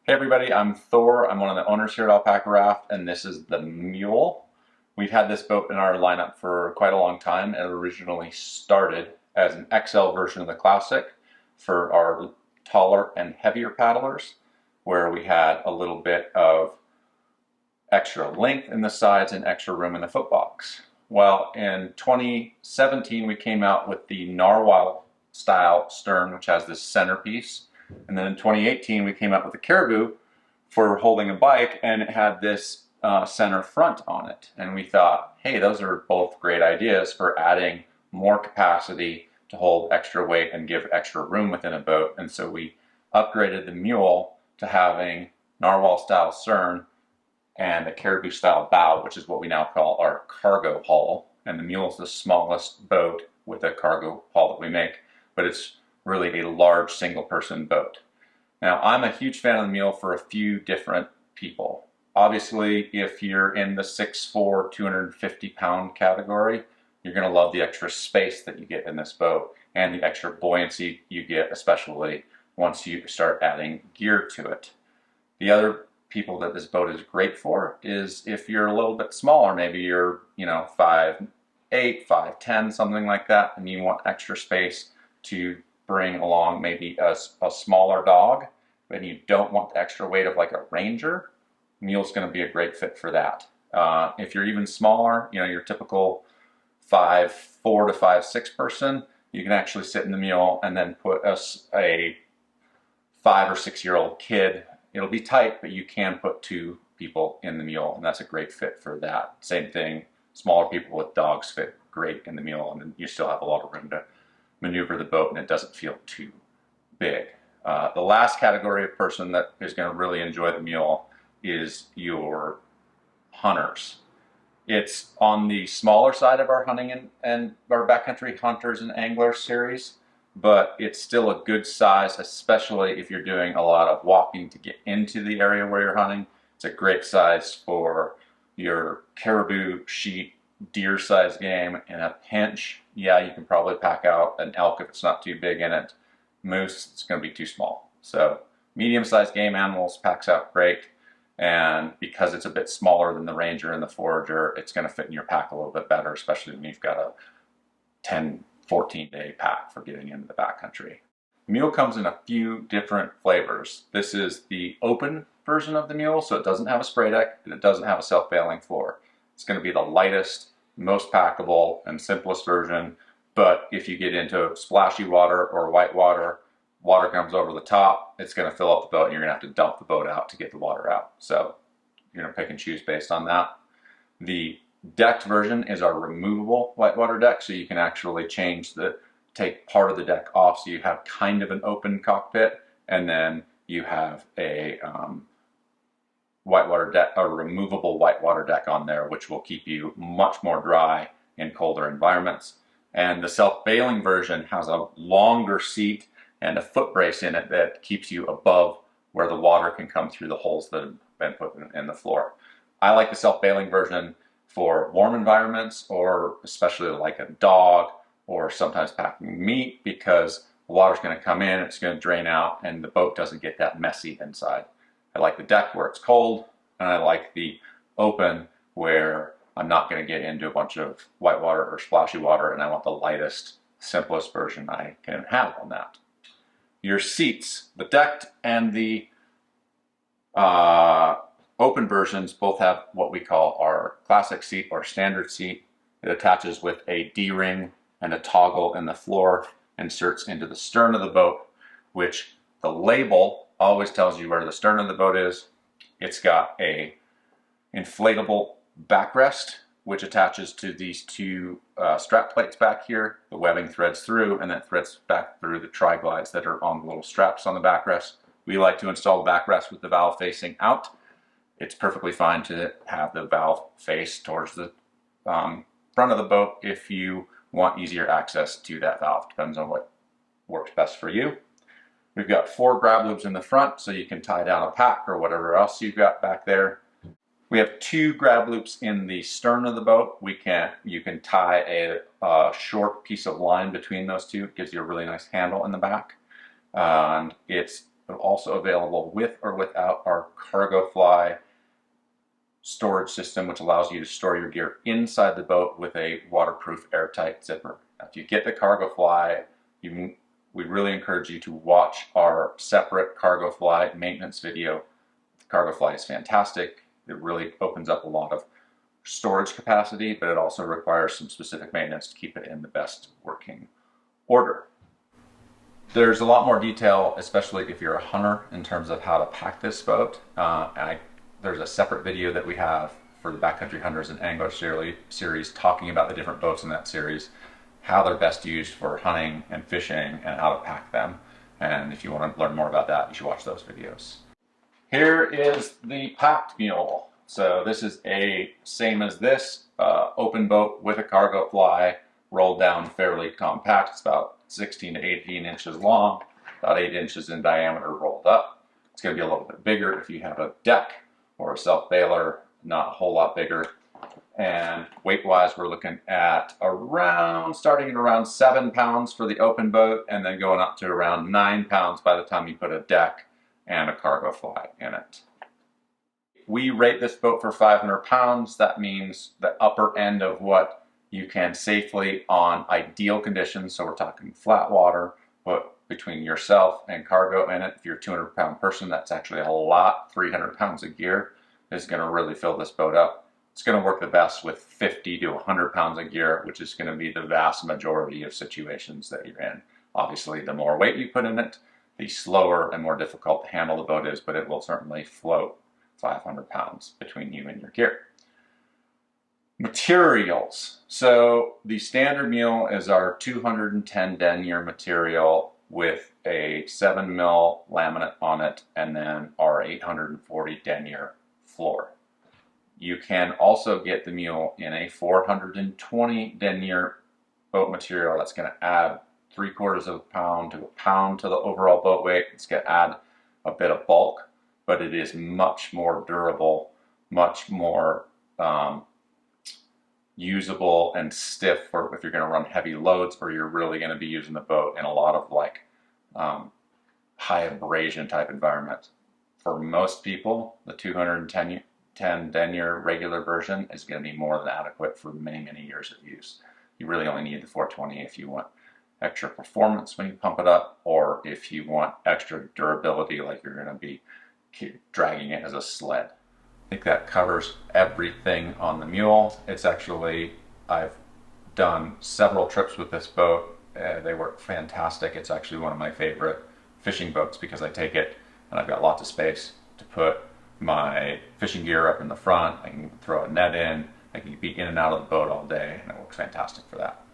Hey everybody, I'm Thor. I'm one of the owners here at Alpacka Raft, and this is the Mule. We've had this boat in our lineup for quite a long time. It originally started as an XL version of the Classic for our taller and heavier paddlers, where we had a little bit of extra length in the sides and extra room in the footbox. Well, in 2017, we came out with the Narwhal style stern, which has this centerpiece. And then in 2018, we came out with the Caribou for holding a bike, and it had this center front on it. And we thought, hey, those are both great ideas for adding more capacity to hold extra weight and give extra room within a boat. And so we upgraded the Mule to having Narwhal style stern and a Caribou style bow, which is what we now call our cargo hull. And the Mule is the smallest boat with a cargo hull that we make, but it's really a large single person boat. Now, I'm a huge fan of the Mule for a few different people. Obviously, if you're in the 6'4", 250-pound category, you're going to love the extra space that you get in this boat and the extra buoyancy you get, especially once you start adding gear to it. The other people that this boat is great for is if you're a little bit smaller, maybe you're 5'8", 5'10", something like that, and you want extra space to bring along maybe a smaller dog, and you don't want the extra weight of like a Ranger, Mule's going to be a great fit for that. If you're even smaller, your typical 5'4" to 5'6" person, you can actually sit in the Mule and then put a 5 or 6-year-old kid. It'll be tight, but you can put 2 people in the Mule, and that's a great fit for that. Same thing, smaller people with dogs fit great in the Mule, and then you still have a lot of room to maneuver the boat and it doesn't feel too big. The last category of person that is going to really enjoy the Mule is your hunters. It's on the smaller side of our hunting and our backcountry hunters and anglers series, but it's still a good size, especially if you're doing a lot of walking to get into the area where you're hunting. It's a great size for your caribou, sheep, deer size game. In a pinch, yeah, you can probably pack out an elk if it's not too big in it. Moose, it's going to be too small. So medium-sized game animals packs out great, and because it's a bit smaller than the Ranger and the Forager, it's going to fit in your pack a little bit better, especially when you've got a 10-14 day pack for getting into the backcountry. Mule comes in a few different flavors. This is the open version of the Mule, so it doesn't have a spray deck and it doesn't have a self-bailing floor. It's going to be the lightest, most packable, and simplest version, but if you get into splashy water or white water, water comes over the top, it's going to fill up the boat and you're going to have to dump the boat out to get the water out. So you're going to pick and choose based on that. The decked version is our removable whitewater deck, so you can actually take part of the deck off, so you have kind of an open cockpit, and then you have a whitewater deck, a removable whitewater deck on there, which will keep you much more dry in colder environments. And the self-bailing version has a longer seat and a foot brace in it that keeps you above where the water can come through the holes that have been put in the floor. I like the self-bailing version for warm environments, or especially like a dog, or sometimes packing meat, because the water's going to come in, it's going to drain out, and the boat doesn't get that messy inside. I like the deck where it's cold, and I like the open where I'm not going to get into a bunch of whitewater or splashy water, and I want the lightest, simplest version I can have on that. Your seats, the decked and the open versions both have what we call our classic seat or standard seat. It attaches with a D-ring and a toggle in the floor, inserts into the stern of the boat, which the label always tells you where the stern of the boat is. It's got a inflatable backrest, which attaches to these 2 strap plates back here. The webbing threads through, and then threads back through the tri-glides that are on the little straps on the backrest. We like to install the backrest with the valve facing out. It's perfectly fine to have the valve face towards the front of the boat if you want easier access to that valve. Depends on what works best for you. We've got 4 grab loops in the front, so you can tie down a pack or whatever else you've got back there. We have 2 grab loops in the stern of the boat. You can tie a short piece of line between those 2. It gives you a really nice handle in the back. And it's but also available with or without our cargo fly storage system, which allows you to store your gear inside the boat with a waterproof airtight zipper. Now, if you get the cargo fly, we really encourage you to watch our separate cargo fly maintenance video. The cargo fly is fantastic. It really opens up a lot of storage capacity, but it also requires some specific maintenance to keep it in the best working order. There's a lot more detail, especially if you're a hunter, in terms of how to pack this boat. There's a separate video that we have for the Backcountry Hunters and Anglers series talking about the different boats in that series, how they're best used for hunting and fishing, and how to pack them. And if you want to learn more about that, you should watch those videos. Here is the packed Mule. So this is a same as this open boat with a cargo fly, rolled down, fairly compact. It's about 16 to 18 inches long, about 8 inches in diameter rolled up. It's going to be a little bit bigger if you have a deck or a self-bailer, not a whole lot bigger. And weight-wise, we're looking at starting at around 7 pounds for the open boat, and then going up to around 9 pounds by the time you put a deck and a cargo fly in it. We rate this boat for 500 pounds. That means the upper end of what you can safely, on ideal conditions, so we're talking flat water, put between yourself and cargo in it. If you're a 200-pound person, that's actually a lot. 300 pounds of gear is going to really fill this boat up. It's going to work the best with 50 to 100 pounds of gear, which is going to be the vast majority of situations that you're in. Obviously, the more weight you put in it, the slower and more difficult to handle the boat is, but it will certainly float 500 pounds between you and your gear. Materials. So the standard Mule is our 210 denier material with a 7 mil laminate on it, and then our 840 denier floor. You can also get the Mule in a 420 denier boat material. That's going to add 3/4 of a pound to a pound to the overall boat weight. It's going to add a bit of bulk, but it is much more durable, much more usable and stiff for if you're going to run heavy loads, or you're really going to be using the boat in a lot of like high abrasion type environment. For most people, the 210 denier regular version is going to be more than adequate for many, many years of use. You really only need the 420 if you want extra performance when you pump it up, or if you want extra durability, like you're going to be dragging it as a sled. I think that covers everything on the Mule. It's actually, I've done several trips with this boat. They work fantastic. It's actually one of my favorite fishing boats because I take it and I've got lots of space to put my fishing gear up in the front. I can throw a net in. I can be in and out of the boat all day, and it works fantastic for that.